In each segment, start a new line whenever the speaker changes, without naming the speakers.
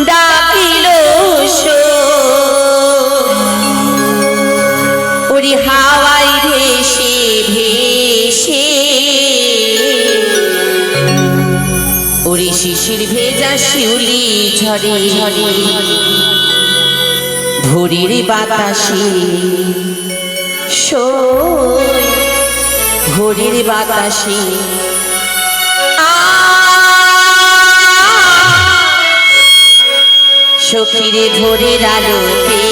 ডাকিল ওরে হাওয়ায় ভেসে ভেসে ওরে শিশির ভেজা শিউলি ঝরে ঝরে ভোরের বাতাসে ভোরের বাতাসে সখীরে ভোরের আলোতে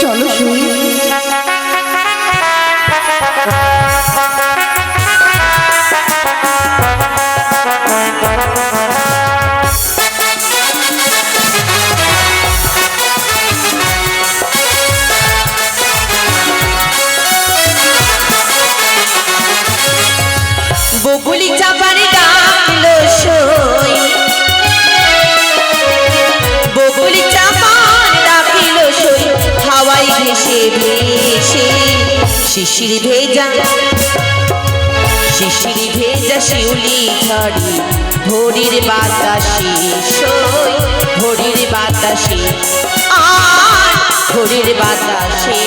চলো শুনি
বকুলি চাপার ডাকলো সই বকুলি চাপার ডাকিলো সই হাওয়ায় ভেসে ভেসে শিশির ভেজা শিউলি ঝরে ভোরের বাতাসে সই ভোরের বাতাসে আর ভোরের বাতাসে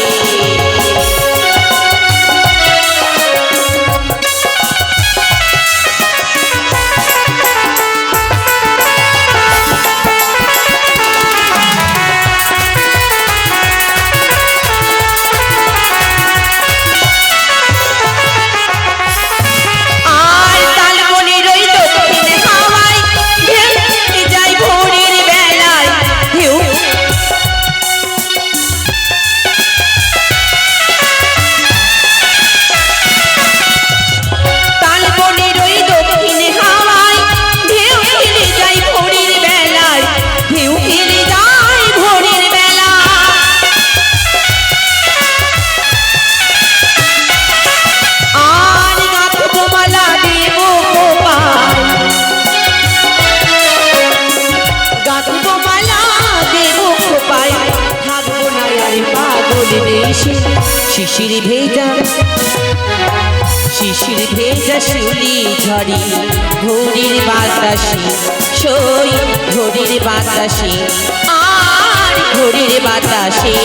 শিশির ভেজা শিউলি ঝরে ভোরের বাতাসে সই ভোরের বাতাসে আর ভোরের বাতাসে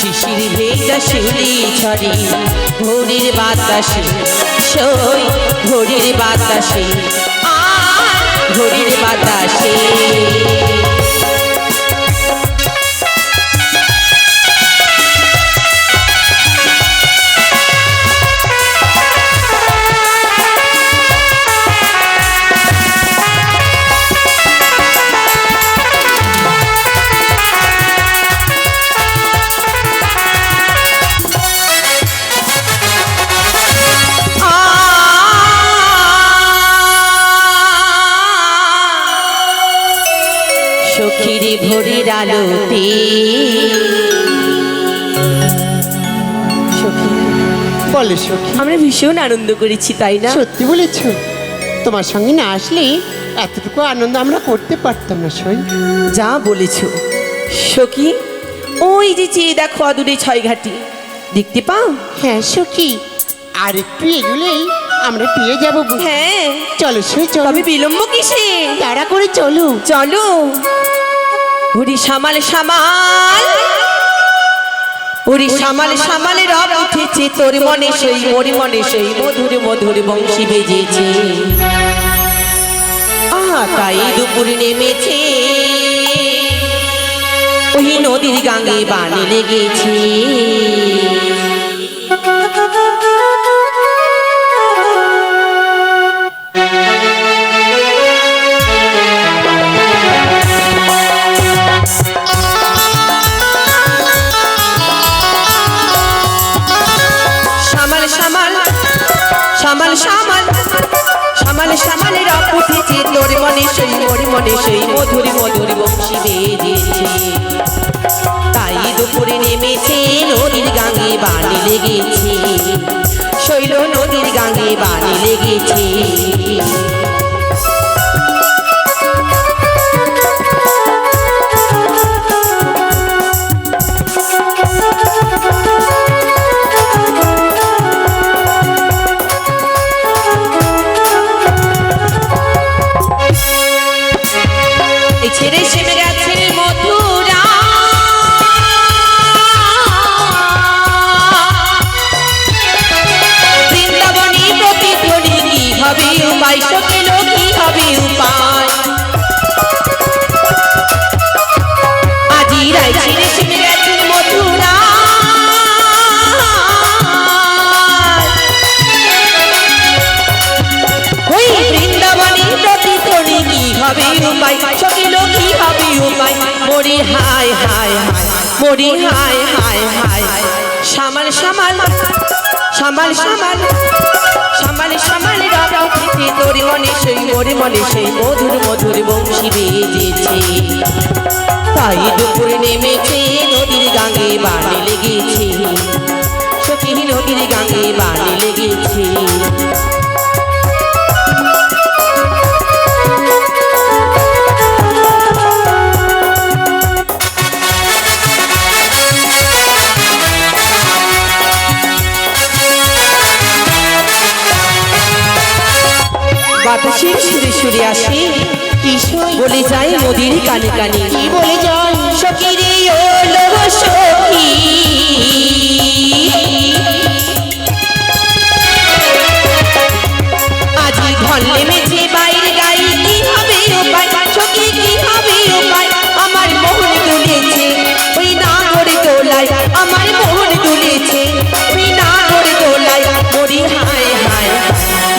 শিশির ভেজা শিউলি ঝরে ভোরের বাতাসে সই ভোরের বাতাসে আর ভোরের বাতাসে সখীর ভোরের আলোতে
বলে সখী
আমরা ভীষণ আনন্দ করেছি তাই না?
সত্যি বলেছ, তোমার সঙ্গে না আসলে এতটুকু আনন্দ আমরা করতে পারতাম না। সই
যা বলেছ সখী, ওই যে চেয়ে দেখো অদূরে ছয়ঘাটি দেখতে পাও?
হ্যাঁ সখী, আর একটু এগুলেই আমরা পেয়ে যাবো।
হ্যাঁ
চলো সই চলো।
তবে বিলম্ব কিসে?
তাড়া করে চলো
চলো। ঘুরি সামাল সামাল ওরে সামাল সামাল রব উঠেছে তোর মনে সেই মোর মনে সেই মধুর মধুর বংশী বেজেছে তাই দুপুর নেমেছে ওই নদীর গাঙ্গে বাণী লেগেছে সামাল সামাল সামাল সামাল সামাল সামাল রব উঠেছে তোর মনে সেই মোর মনে সেই মধুর মধুর বংশী বেজেছে তাই দুপুরে নেমেছে নদীর গাঙ্গে বাণী লেগেছে শৈল নদীর গাঙ্গে বাণী লেগেছে ছেড়ে সেমে গেছে মধুরা বৃন্দাবনী প্রতিধ্বনি কি হবে উপায় সকিল কি হবে উপায় আজি রায় ছেড়ে সেমে গেছে মধুরা ওই বৃন্দাবনী প্রতিধ্বনি কি হবে উপায় সকিল কি হবে উপায় মরি হায় হায় হায় মরি হায় হায় হায় সামাল সামাল সামাল সামাল সামাল সামাল রব উঠেছে তোর মনে সেই মোর মনে সেই মধুর মধুর বংশী বেজেছে তাই দুপুর নেমেছে নদীর গাঙ্গে বাণী লেগেছে সখী নদীর গাঙ্গে বাণী লেগেছে বাতাসের সুরে সুরে আসে বলে যায় নদীর কানে কানে
কি বলে যায়
সখী রে ও লোক সখী আজি ধন নেমেছে বাইরে গাই কি হবে উপায় সখী কি হবে উপায় আমার মোহন দুলেছে ওই নাগরে দোলায় আমার মোহন দুলেছে ওই নাগরে দোলায় মরি হায় হায়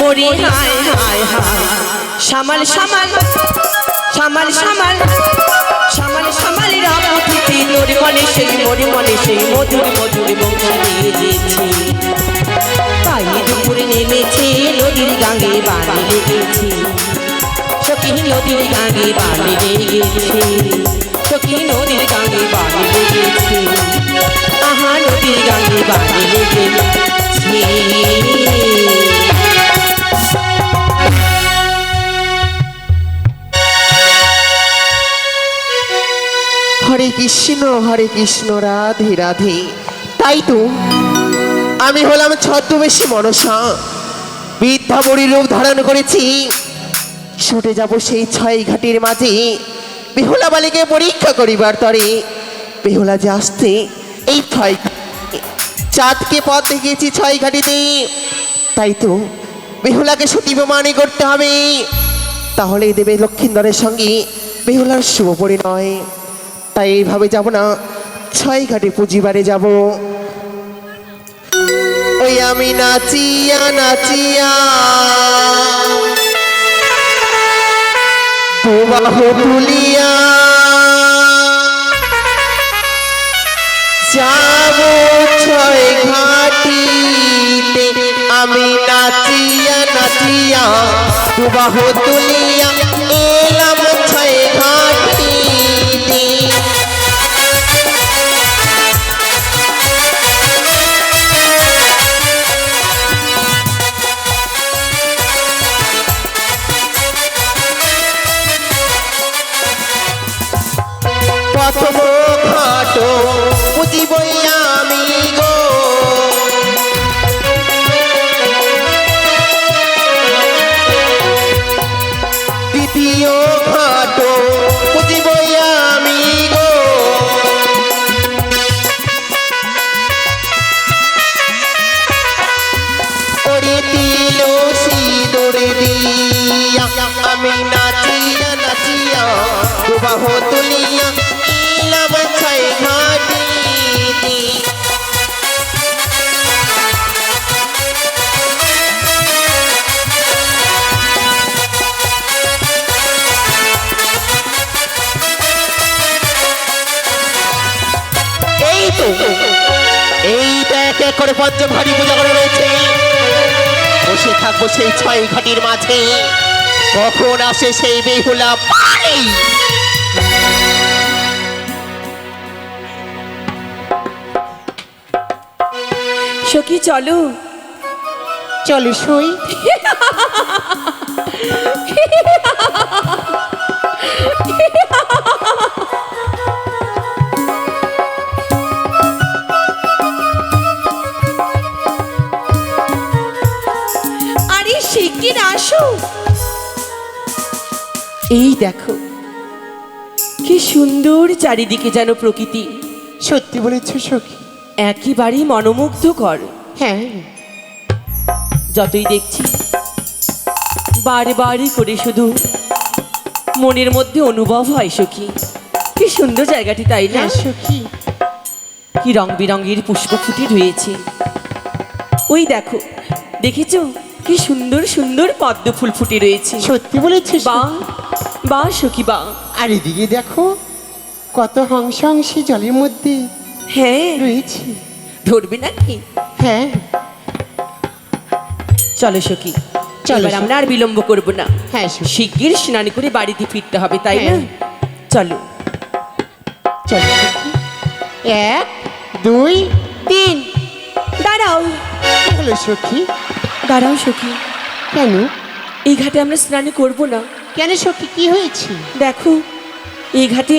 মরি হায় হায় হায় সামাল সামাল সামাল সামাল সামাল সামাল রব উঠেছে তোর মনে সেই মোর মনে সেই মধুর মধুর বংশী বেজেছে তাই দুপুরে নেমেছে নদীর গাঙ্গে বাণী লেগেছে সখী নদীর গাঙ্গে বাণী লেগেছে সখী নদীর গাঙ্গে বাণী লেগেছে আহা নদীর গাঙ্গে বাণী লেগেছে
হরে কৃষ্ণ রাধে রাধে তাই তো আমি হলাম ছদ্মবেশী মনসা বৃদ্ধা বড়ি রূপ ধারণ করেছি ছুটে যাব সেই ছয় ঘাটির মাঝে বেহুলা বালিকে পরীক্ষা করিবার তরে বেহুলা যে আসতে এই ছয় চাঁদকে পথ দেখিয়েছি ছয় ঘাটিতে তাই তো বেহুলাকে সতী প্রমাণই করতে হবে তাহলে দেবে লক্ষিন্দরের সঙ্গে বেহুলার শুভ পরিণয় তাই এইভাবে যাব না ছয় ঘাটে পুঁজিবারে যাব ওই আমি নাচিয়া নাচিয়া প্রবাহ তুলিয়া যাব ছয় ঘাটিতে আমি নাচিয়া নাচিয়া প্রবাহ তুলিয়া এলাম ছয় ঘাটিতে প্রথম ঘাট বুঝিব আমি গো দ্বিতীয় ঘাট বুঝিব আমি গো বাহু তুলিয়া এলাম ছয় ঘাটিতে। এইটা এক এক করে পঞ্চঘাটি পূজা করে রয়েছে। বসে থাকবো সেই ছয় ঘাটির মাঝে, কখন আসে সেই বেহুলা পানি।
সখী চলো।
চলো সই।
আরে শিগগির আসো। এই দেখো কি সুন্দর চারিদিকে যেন প্রকৃতি।
সত্যি বলেছ সখী।
একেবারেই মনোমুগ্ধকর।
হ্যাঁ,
যতই দেখছি বারবারই করে শুধু মনের মধ্যে অনুভব হয় সখী, কি সুন্দর জায়গাটি, তাই না?
হ্যাঁ সখী।
কি রং বেরঙের পুষ্প ফুটে রয়েছে। ওই দেখো, দেখেছো কি সুন্দর সুন্দর পদ্ম ফুল ফুটে রয়েছে।
সত্যি বলেছ
বা বা সখী বা।
আর এদিকে দেখো কত হংস হংসী জলের মধ্যে
হ্যাঁ,
রয়েছে।
ধরবে নাকি?
হ্যাঁ
চলো সখী,
চলো
এবার
সখী।
আমরা আর বিলম্ব করব না।
হ্যাঁ সখী।
শিগগির স্নান করে বাড়িতে ফিরতে হবে, তাই না?
হ্যাঁ।
চলো।
চলো সখী। 1 2 3।
দাঁড়াও
কি হলো সখী?
দাঁড়াও সখী,
কেন?
এই ঘাটে আমরা স্নান করব না।
কেন সখী, কি হয়েছে?
দেখো, এই ঘাটে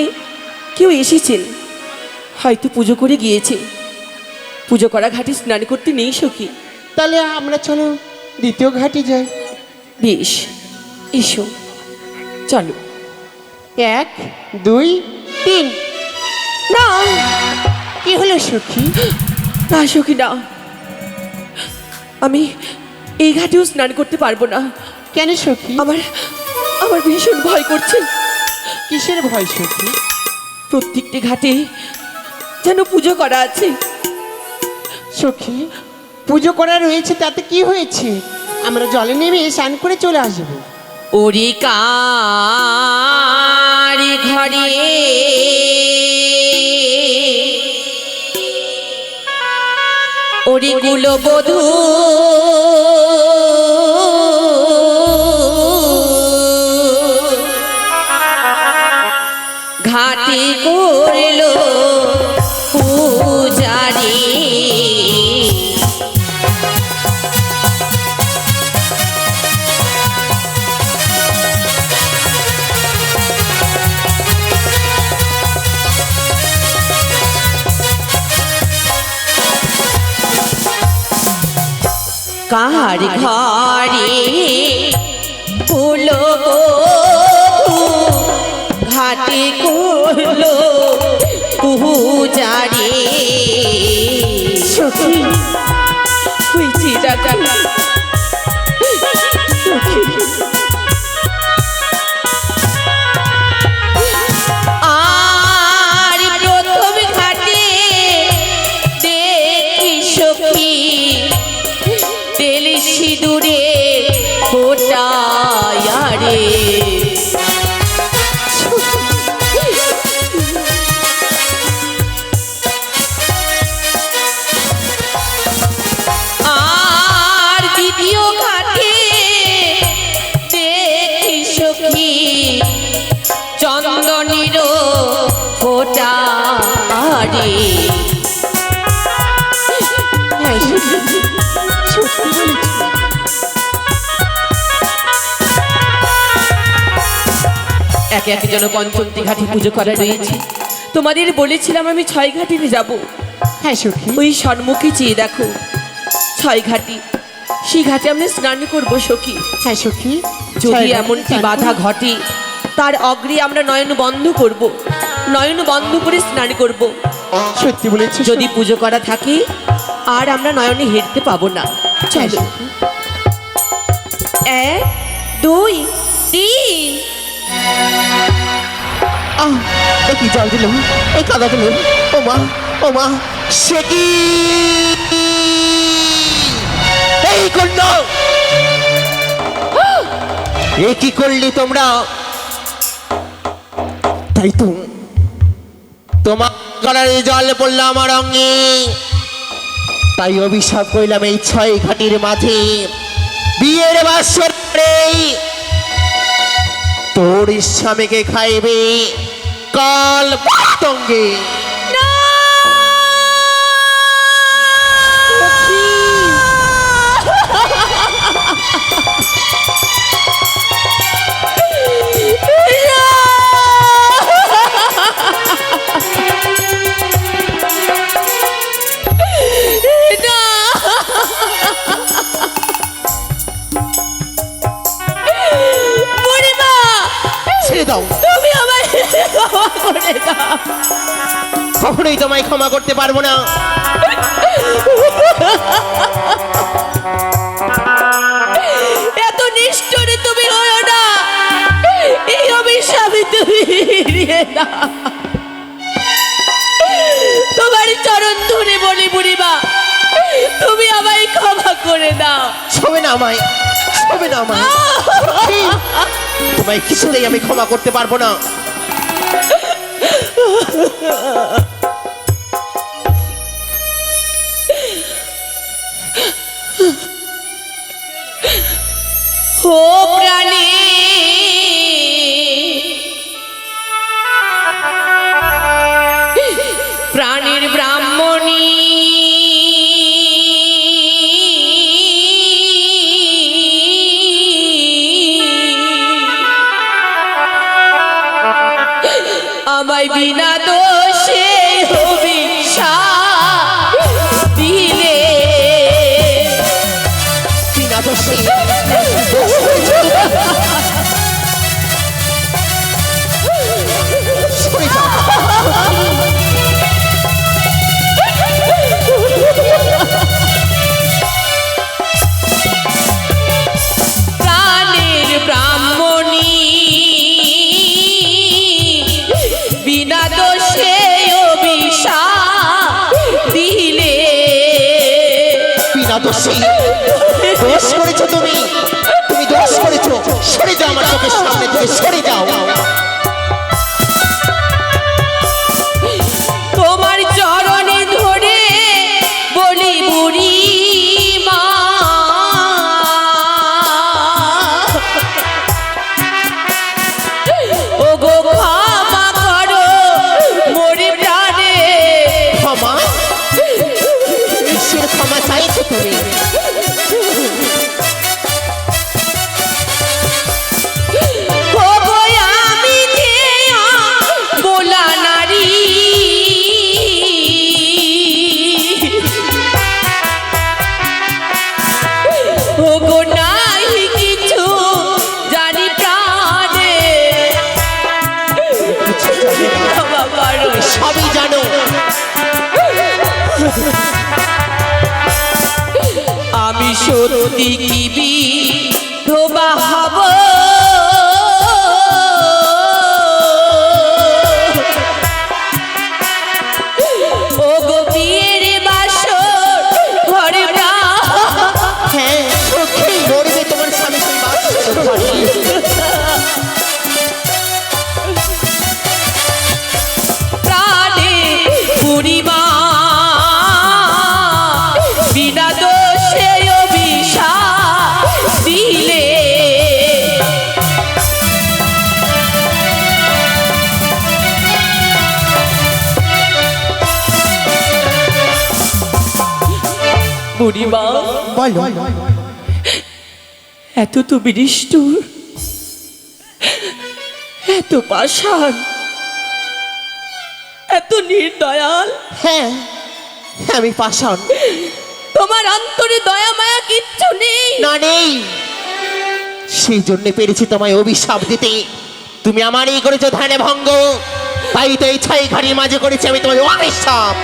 কেউ এসেছেন, হয়তো পুজো করে গিয়েছে। পুজো করা ঘাটে স্নান করতে নেই সখী।
তাহলে আমরা চলো দ্বিতীয় ঘাটে যাই।
বেশ, এসো চলো।
1 2 3।
না
কি হলো সখী?
না সখী না, আমি এই ঘাটেও স্নান করতে পারবো না।
কেন সখী?
আমার আমার ভীষণ ভয় করছে।
কিসের ভয় সখী?
প্রত্যেকটি ঘাটে যেন পুজো করা আছে।
সখী, পুজো করা রয়েছে তাতে কি হয়েছে? আমরা জলে নেমে স্নান করে চলে আসবো।
ওরে কার ঘরে ওরে কুলবধূ ঘাটে করলো পূজারি। কার ঘরে কুলো ঘাটে করলো পূজারি।
সখী,
হয়েছে দাদা, আর প্রথম ঘাটে দেখি সখী তেল সিঁদুরে ফোটায়ারে। আর দ্বিতীয় ঘাটে দেখি সখী চন্দনের ফোটারে।
হ্যাঁ সখী, সত্যি বলেছ।
একে একে যেন পঞ্চমটি ঘাটে পুজো করা রয়েছে। তোমাদের বলেছিলাম আমি 6 ঘাটে যাব।
হ্যাঁ সখী।
ওই সম্মুখে চেয়ে দেখো 6 ঘাটি, সেই ঘাটে আমরা স্নান করব সখী।
হ্যাঁ সখী।
যদি এমনটি বাধা ঘটে তার অগ্রে আমরা নয়ন বন্ধ করব, নয়ন বন্ধ করে স্নান করব।
সত্যি বলেছ।
যদি পুজো করা থাকে আর আমরা নয়নে হেরতে পাবো না। চলো। 1 2 3।
কি জল দিল, এই কাদা দিল, ও মা সে কি এই করল, এ কি করলি তোমরা? তাই তো তোমার গলায় জল পড়লো আমার অঙ্গে, তাই অভিশাপ করলাম এই 6 ঘাটির মাঝে বিয়ের বাসরে তোর স্বামীকে খাইবে কাল পতঙ্গে।
তুমি আমায় ক্ষমা করে দাও।
কখনোই তোমায় ক্ষমা করতে পারবো না।
এত নিষ্ঠুর তুমি হও না, এই অভিশাপে তুমি ফিরিয়ে দাও। তোমার চরণ ধরে বলি বুড়িমা, তুমি আমায় ক্ষমা করে দাও।
ছবে না আমায়, ছবে না আমায়, তোমায় কিছুতেই আমি ক্ষমা করতে পারবো না।
ও প্রাণী, প্রাণীর ব্রাহ্মণী, আমায় বিনা দোষে অভিশাপ দিলে,
বিনা দোষে সরে যাও।
প্রাণের ব্রাহ্মণী, বিনা দোষে অভিশাপ দিলে,
বিনা দোষে দোষ করেছো তুমি, তুমি দোষ করেছো। সরে যাও আমার চোখের সামনে থেকে, সরে যাও।
তোমার চরণে ধরে বলি বুড়ি মা, ও গো ক্ষমা করো মরি প্রাণে।
ক্ষমা? ঈশ্বর ক্ষমা চাইছো তুমি?
ও গো আমি যে বোলা নারী, ও গো নাই কিছু জানি প্রাণে, ক্ষমা করো।
সবই জানো।
আমি সত্যি কি বিধবা হব, ও গো বিয়ের বাসর ঘরে
হ্যাঁ সত্যি মরবে তোমার স্বামী সেই বাসর ঘরে।
প্রাণে বুড়িমা, বিনা দোষে অভিশাপ দিলে, বুড়িমা
বলো।
এত তো নিষ্ঠুর, এত পাষাণ, এত নির্দয়াল,
হ্যাঁ আমি পাষাণ।
তোমার অন্তরে দয়া মায়া কিচ্ছু নেই।
না নেই, সেই জন্য পেরেছি তোমায় অভিশাপ দিতে। তুমি আমারই করেছো ধ্যানে ভঙ্গ, তাই তো এই 6 ঘাড়ির মাঝে করেছি আমি তোমায় অভিশাপ।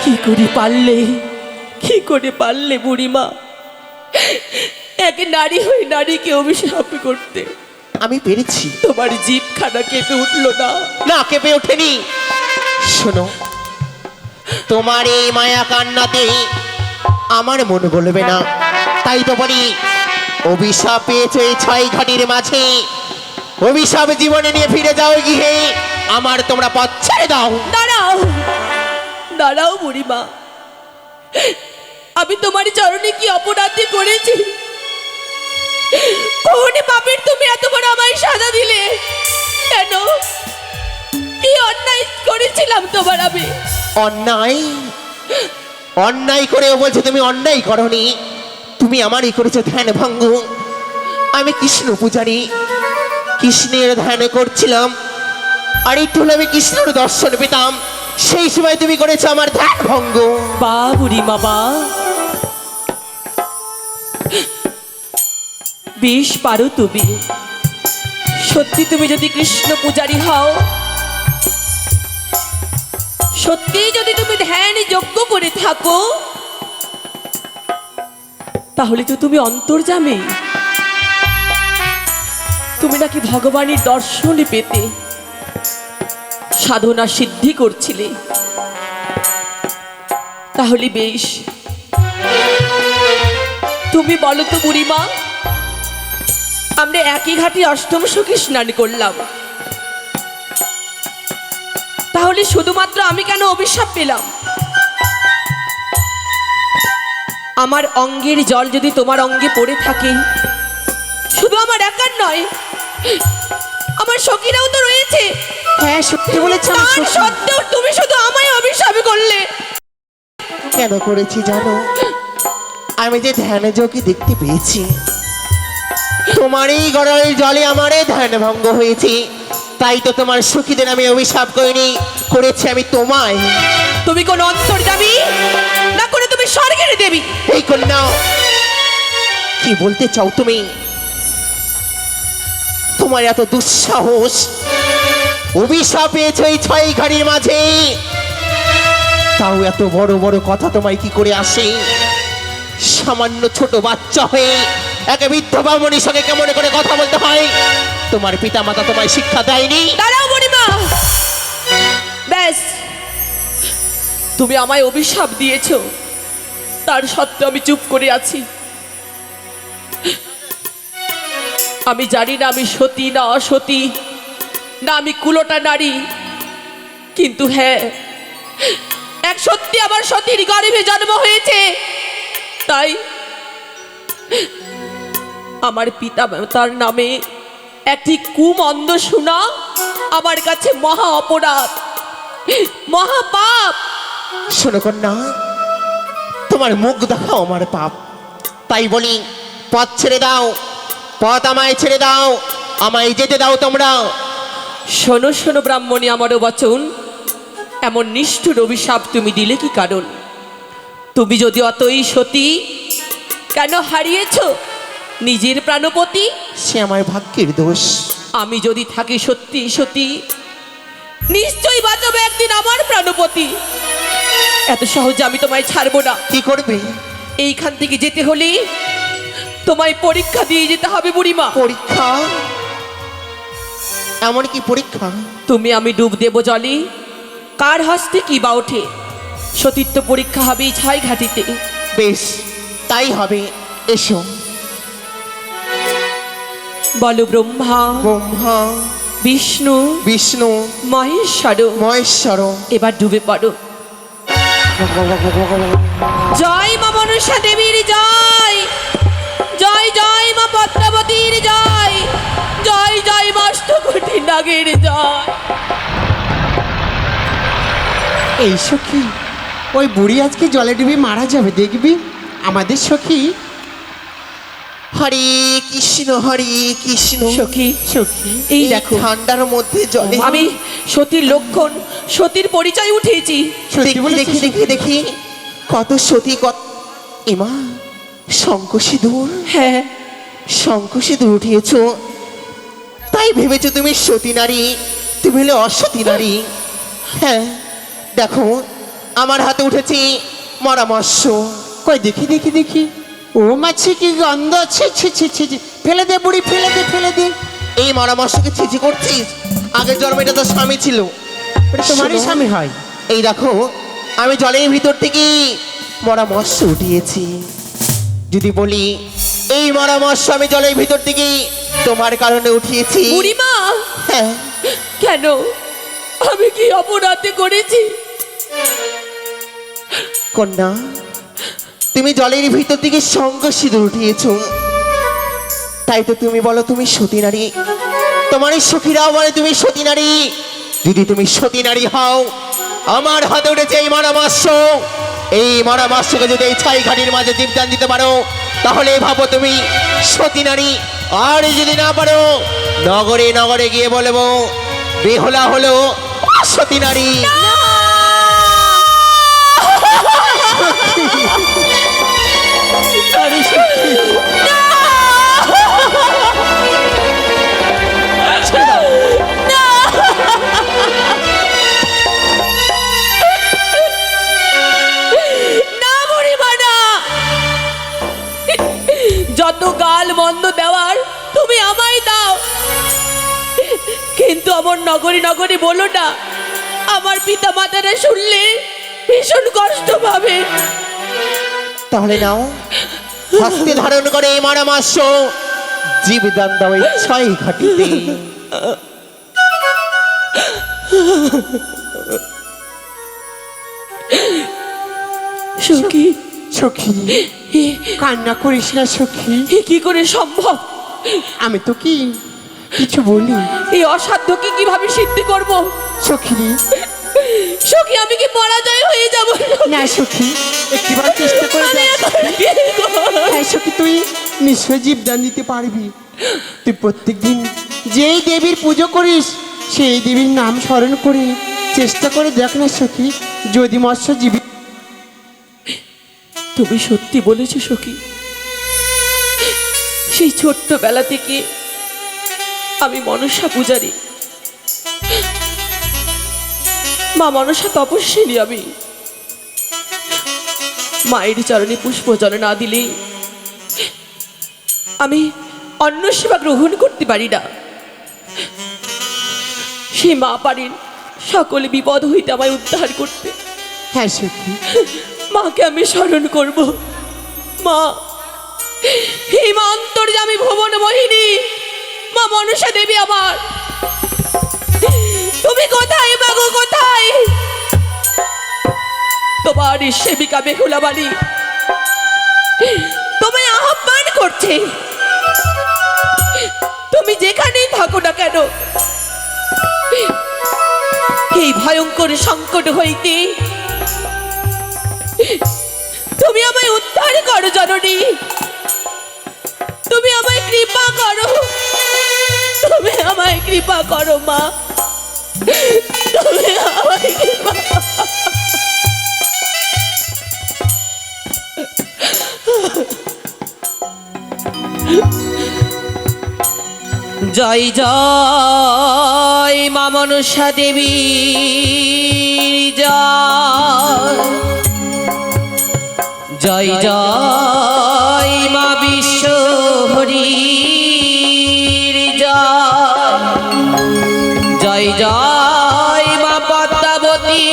কি করে পারলে, কি করে পারলে বুড়িমা এক নারী হয়ে নারীকে অভিশাপ করতে?
আমি পেরেছি।
তোমার জিভখানা কেঁপে উঠলো না?
না, কেঁপে ওঠেনি। শোনো, তোমার এই মায়া কান্নাতে আমার মন বলবে না। তাই তো বলি, অভিশাপ পেয়েছো এই 6 ঘাটির মাঝে, অভিশাপ জীবনে নিয়ে ফিরে যাও গিয়ে। আমার তোমরা পথ ছেড়ে দাও।
দাঁড়াও, দাঁড়াও বুড়িমা, আমি তোমার চরণে কি অপরাধী করেছি? কোন পাপের তুমি এত বড় আমায় সাজা দিলে? কেন, কি অন্যায় করেছিলাম তোমার আমি?
অন্যায়? অন্যায় করেও বলছো তুমি অন্যায় করনি। তুমি আমারই করেছো ধ্যান ভঙ্গ। আমি কৃষ্ণ পূজারী, কৃষ্ণের ধ্যান করছিলাম, আর একটু হলে আমি কৃষ্ণের দর্শন পেতাম। সেই সময় তুমি করেছো আমার ধ্যান ভঙ্গ।
বা বুড়িমা বা, বেশ পারো তুমি। সত্যি তুমি যদি কৃষ্ণ পূজারী হও, সত্যি যদি তুমি ধ্যান যজ্ঞ করে থাকো, তাহলে তো তুমি অন্তর্যামী। তুমি নাকি ভগবানের দর্শন পেতে সাধনা সিদ্ধি করছিলে। তাহলে বেশ, তুমি বলো তো বুড়িমা, আমরা একই ঘাটে অষ্টম সখী স্নান করলাম, তাহলে শুধুমাত্র আমি কেন অভিশাপ পেলাম? আমার অঙ্গের জল যদি তোমার অঙ্গে পড়ে থাকে, শুধু আমার একার নয়, আমার সখীরাও তো রয়েছে।
হ্যাঁ, সত্যি বলেছ।
তার সত্ত্বেও তুমি শুধু আমায় অভিশাপ করলে।
কেন করেছি জানো? আমি যে ধ্যান যোগী দেখতে পেয়েছি, তোমার এই গড়াই জলে আমারে ধ্যান ভঙ্গ হয়েছে। তাই তো তোমার সখীদের আমি অভিশাপ করিনি, করেছি আমি তোমায়।
তুমি কোন অন্তর্যামী না করে তুমি স্বর্গের দেবী?
এই কন্যা, কি বলতে চাও তুমি? তোমার এত দুঃসাহস! অভিশাপ পেয়েছো এই 6 ঘাড়ির মাঝে, তাও এত বড় বড় কথা তোমায় কি করে আসে? সামান্য ছোট বাচ্চা হয়ে এক বৃদ্ধ ব্রাহ্মণীর সঙ্গে কেমন করে কথা বলতে হয়, তোমার পিতা মাতা তোমায় শিক্ষা দেয়নি?
দাঁড়াও বুড়িমা, ব্যাস, তুমি আমায় অভিশাপ দিয়েছো, তার সত্ত্বেও আমি চুপ করে আছি। আমি জানি না আমি সতী না অসতী, না আমি কুলোটা নারী, কিন্তু হ্যাঁ, এক সত্যি আমার সতীর গর্ভে জন্ম হয়েছে। তাই আমার পিতা তার নামে একটি কুমন্দ শোনা আমার কাছে মহা অপরাধ, মহা পাপ।
শোনো কন্যা, তোমার মুখ দেখাও আমার পাপ। তাই বলি, পথ ছেড়ে দাও, পথ আমায় ছেড়ে দাও, আমায় যেতে দাও তোমরা।
শোনো শোনো ব্রাহ্মণী, আমারও বচন, এমন নিষ্ঠুর অভিশাপ তুমি দিলে কি কারণ? তুমি যদি অতই সতী, কেন হারিয়েছ নিজের প্রাণপতি?
সে আমার ভাগ্যের দোষ।
আমি যদি থাকি সত্যি সতী, নিশ্চয়ই বাঁচাবে একদিন আমার প্রাণপতি। এত সহজে আমি তোমায় ছাড়বো না।
কি করবে?
এইখান থেকে যেতে হলে তোমায় পরীক্ষা দিয়ে যেতে হবে বুড়িমা।
পরীক্ষা? এমন কি পরীক্ষা?
তুমি আমি ডুব দেব জলে, কার হস্তে কি বা ওঠে, সতীত্ব পরীক্ষা হবে এই 6 ঘাটিতে।
বেশ, তাই হবে। এসো।
বলো ব্রহ্মা,
ব্রহ্মা,
বিষ্ণু,
বিষ্ণু,
মহেশ্বর,
মহেশ্বর।
এবার ডুবে পড়ো। জয় মা মনসা দেবীর জয়, জয় জয় মা পদ্মাবতীর জয়, জয় জয় মা অষ্টকোটি নাগের জয়।
এই সখী, ওই বুড়ি আজকে জলে ডুবে মারা যাবে, দেখবি আমাদের সখী।
হরে কৃষ্ণ, হরে কৃষ্ণ।
সখী,
সখী,
এই দেখো,
ঠান্ডার মধ্যে জলে
আমি সতীর লক্ষণ, সতীর পরিচয় উঠেছি।
সত্যি বলেছিস
দেখি দেখি
সখী?
দেখি, কত সতী, কত এমা শঙ্খ সিঁদুর।
হ্যাঁ,
শঙ্খ সিঁদুর উঠিয়েছ, তাই ভেবেছো তুমি সতী নারী, তুমি হলে অসতী নারী। হ্যাঁ, দেখো আমার হাতে উঠেছি মরামস্য।
কই দেখি দেখি দেখি, ও মাছি কি গন্ধ! ছি ছি ছি ছি ছি। ফেলে দে বুড়ি, ফেলে দে, ফেলে দে।
এই মরামর্শকে ছিছি করছিস? আগের জন্মে এটা তোর স্বামী ছিল।
ওটা তোমারই
শোনো,
স্বামী হয়।
এই দেখো আমি জলের ভিতর থেকে মরামর্শ উঠিয়েছি। যদি বলি এই মরামর্শ আমি জলের ভিতর থেকে তোমার কারণে উঠিয়েছি।
বুড়িমা,
হ্যাঁ,
কেন? আমি কি অপরাধ করেছি?
কন্যা, তুমি জলের ভিতর থেকে শঙ্খ সিঁদুর উঠিয়েছ, তাই তো তুমি বলো তুমি সতী নারী। তোমার এই সখীরাও বলে তুমি সতী নারী। যদি তুমি সতী নারী হও, আমার হাতে উঠেছে এই মরামর্শ। এই মরামর্শকে যদি এই ছাই ঘাটির মাঝে জীবদান দিতে পারো, তাহলে ভাবো তুমি সতী নারী। আর যদি না পারো, নগরে নগরে গিয়ে বলবো বেহুলা হলো সতী নারী।
আরে সখী,
না বুড়িমা, না। যত গাল মন্দ দেওয়ার তুমি আমায় দাও, কিন্তু আমার নগরী নগরী বলো না। আমার পিতা মাতারা শুনলে ভীষণ কষ্ট পাবে।
তাহলে নাও, হস্তে ধারণ করে এই মরামর্শ জীবদান দাও এই ছয় ঘাটিতে।
সখী,
সখী কান্না করিস না সখী।
এ কি করে সম্ভব?
আমি তো কি কিছু বলি?
এই অসাধ্যকে কিভাবে সিদ্ধি করব?
সখী
সখী, আমি কি পরাজয় হয়ে যাব?
না সখী, একটিবার চেষ্টা করে
আমি
দেখ।
এখন কি করব?
হ্যাঁ সখী, তুই নিশ্চয় জীবদান দিতে পারবি। তুই প্রত্যেকদিন যেই দেবীর পুজো করিস, সেই দেবীর নাম স্মরণ করে চেষ্টা করে দেখ না সখী, যদি মৎস্যজীবী।
তুমি সত্যি বলেছো সখী। সেই ছোট্টবেলা থেকে আমি মনসা পূজারী, মা মনসা তপস্বিনী। আমি মায়ের চরণে পুষ্প জল না দিলে আমি অন্ন সেবা গ্রহণ করতে পারি না। সে মা পারেন সকলে বিপদ হইতে আমায় উদ্ধার করতে।
হ্যাঁ সখী,
মাকে আমি স্মরণ করব। মা, হে মা অন্তর্যামী ভুবন মোহিনী, মা মনসা দেবী আমার, তুমি কোথায় মাগো, কোথায়? তোমার এই সেবিকা বেহুলা বাড়ি তোমায় আহ্বান করছে। তুমি যেখানেই থাকো না কেন, এই ভয়ঙ্কর সংকট হইতে তুমি আমায় উদ্ধার করো জননী। তুমি আমায় কৃপা করো, তুমি আমায় কৃপা করো মা, তুমি আমায় কৃপা করো। জয় জয় মা মনসা দেবী, জয় জয় জয় মা বিশ্বহরি, জয় জয় মা পদ্মাবতী,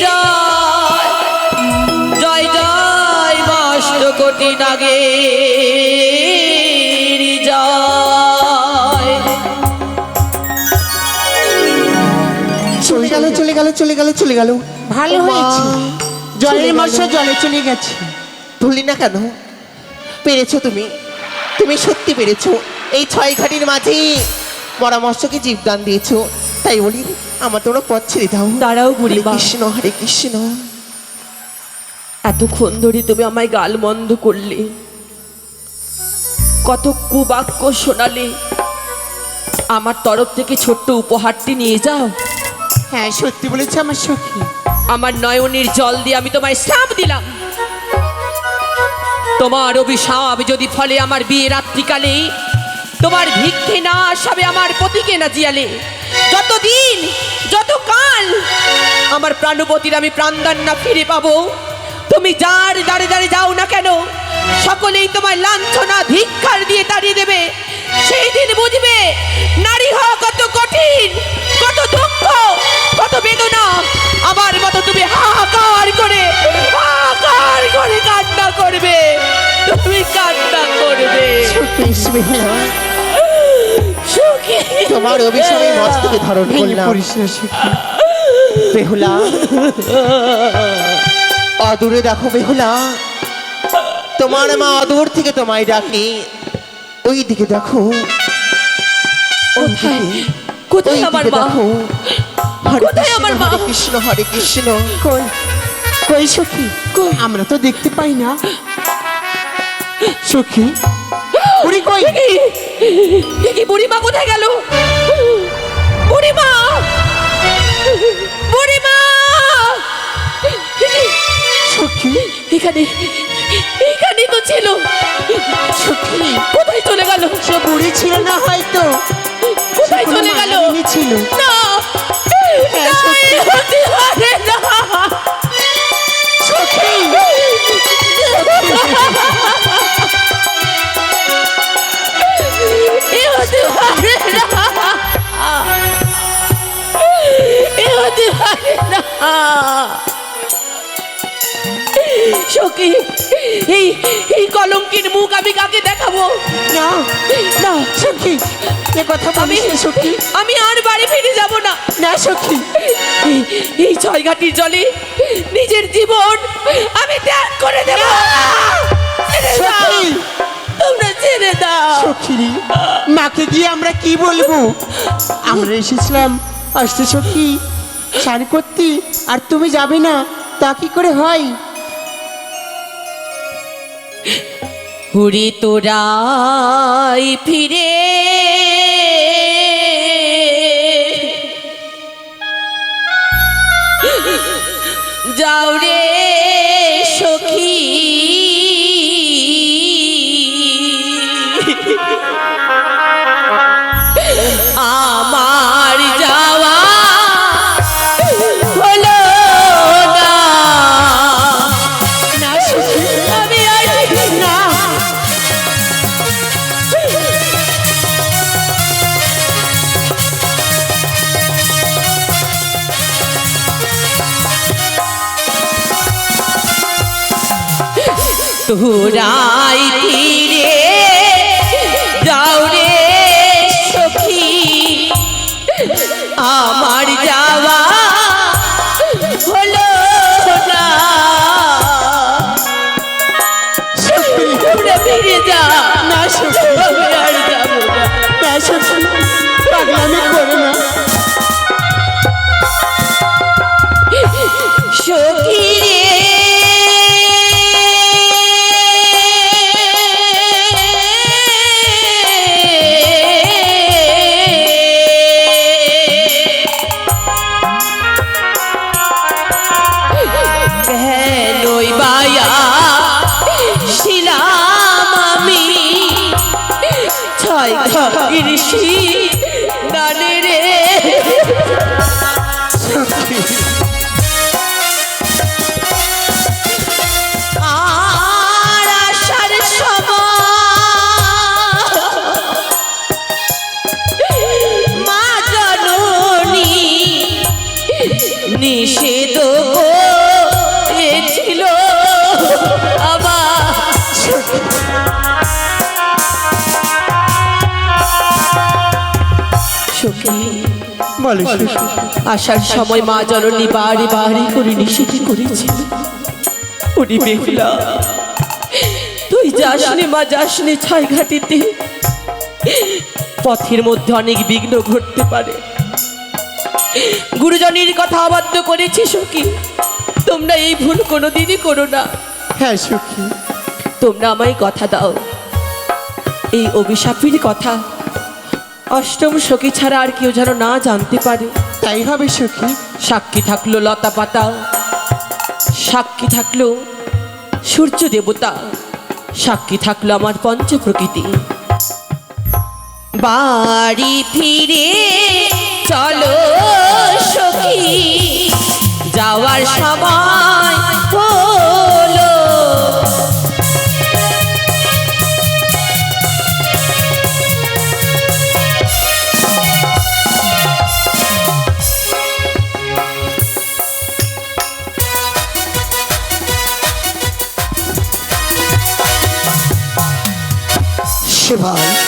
জয় জয় জয় মা অষ্টকোটি নাগের, জয়।
চলে গেল চলে গেল চলে গেল চলে গেল।
ভালো
মা,
হয়েছে,
চলে
জলের
গেল।
মৎস্য জলে চলে গেছে।
ধরলি না কেন? পেরেছো তুমি, তুমি সত্যি পেরেছো। এই ছয় ঘাটির মাঝে মরামর্শকে জীবদান দিয়েছো, তাই বলি আমার তোমরা পথ ছেড়ে দাও।
দাঁড়াও
হরে
বুড়িমা,
কৃষ্ণ হরে কৃষ্ণ।
এতক্ষণ ধরে তুমি আমায় গাল মন্দ করলে, কত কুবাক্য শোনালে। আমার তরফ থেকে ছোট্ট উপহারটি নিয়ে যাও।
হ্যাঁ সত্যি বলেছে আমার সখী।
আমার নয়নের জল দিয়ে আমি তোমায় শ্রাপ দিলাম। তোমার অভিশাপ যদি ফলে আমার বিয়ে রাত্রিকালে, তোমার ভিক্ষে না আসাবে আমার পতিকে না জিয়ালে। যতদিন যতকাল আমার প্রাণপতির আমি প্রাণদান না ফিরে পাবো, তুমি যার দাঁড়ে দাঁড়ে যাও না কেন, সকলেই তোমার লাঞ্ছনা ধিক্কার দিয়ে তাড়িয়ে দেবে। সেই দিন বুঝবে নারী হওয়া কত কঠিন, কত দুঃখ, কত বেদনা। আমার মতো তুমি হাহাকার করে কান্না করবে, তুমি কান্না করবে।
বেশ বেহুলা,
সুখী
তোমার অভিশাপে মস্তকে ধারণ
ভেঙে
করলাম।
পড়িস না সখী।
বেহুলা, অদূরে দেখো বেহুলা, তোমার মা অদূর থেকে তোমায় ডাকে। ওই দিকে দেখো, ওই
কোথায়?
দিকে,
কোথায়
ওই
আমার
দিকে
মা?
দেখো। হরে
কোথায়
কৃষ্ণ,
আমার মা?
হরে কৃষ্ণ, হরে কৃষ্ণ।
কই কই সখী, আমরা তো দেখতে পাই না সখী। বুড়ি কই?
কি বুড়িমা কোথায় গেল? বুড়িমা, বুড়িমা
সখী
এখানে, এখানেই তো ছিল।
সখী,
কোথায় চলে গেল?
সে বুড়ি ছিল না হয়তো,
কোথায়
কোনো
চলে গেল?
মায়াবিনী ছিল।
না,
হ্যাঁ,
না,
সত্যি।
এ হতে পারে না।
সখী,
এ হতে পারে না। এ হতে পারে না। সখী, এই এই কলঙ্কির মুখ আমি কাকে দেখাবো?
না
না,
সখী, এ কথা
আমি
বলিস না সখী।
আমি আর বাড়ি ফিরে যাব না।
না সখী,
এই ছয়ঘাটির জলে নিজের জীবন আমি ত্যাগ করে দেব। ছেড়ে দাও,
সখী,
তোমরা ছেড়ে দাও।
সখী, মাকে গিয়ে আমরা কি বলবো? আমরা এসেছিলাম আসতে সখী স্নান করতে, আর তুমি যাবে না, তা কি করে হয়?
হুড়ি তোরাই ফিরে যাও রে সখী, আমার যাওয়া হলো না।
না সখী,
আমি আর
না,
তোরাই ফিরে যাও রে সখী, আমার যাওয়া হলো না। তোমরা ফিরে যা,
না সখী,
আমি আর যাবো না।
না সখী, পাগলামি করো না।
সখী কেনই বায়া শিলাম আমি ছয় ঘিরসি গানে রে। আর আসার সময় মা জননী নিষেধ করেছিল আবার। সখী,
বলো সখী,
আসার সময় মা জননী বাড়ি বাড়ি করে নিষেধ করেছিল। উনি বেহুলা, তুই যাসনি মা, যাসনি ছয়ঘাটিতে। পথের মধ্যে অনেক বিঘ্ন ঘটতে পারে। গুরুজনের কথা অবাধ্য করেছি সখী, তোমরা এই ভুল কোনোদিনই করো না।
হ্যাঁ সখী,
তোমরা আমায় কথা দাও, এই অভিশাপের কথা অষ্টম সখী ছাড়া আর কেউ যেন না জানতে পারে।
তাই হবে সখী।
সাক্ষী থাকলো লতা পাতা, সাক্ষী থাকলো সূর্য দেবতা, সাক্ষী থাকলো আমার পঞ্চ প্রকৃতি। বাড়ি ফিরে চলো সখী, যাওয়ার সময় হলো।
সেবায়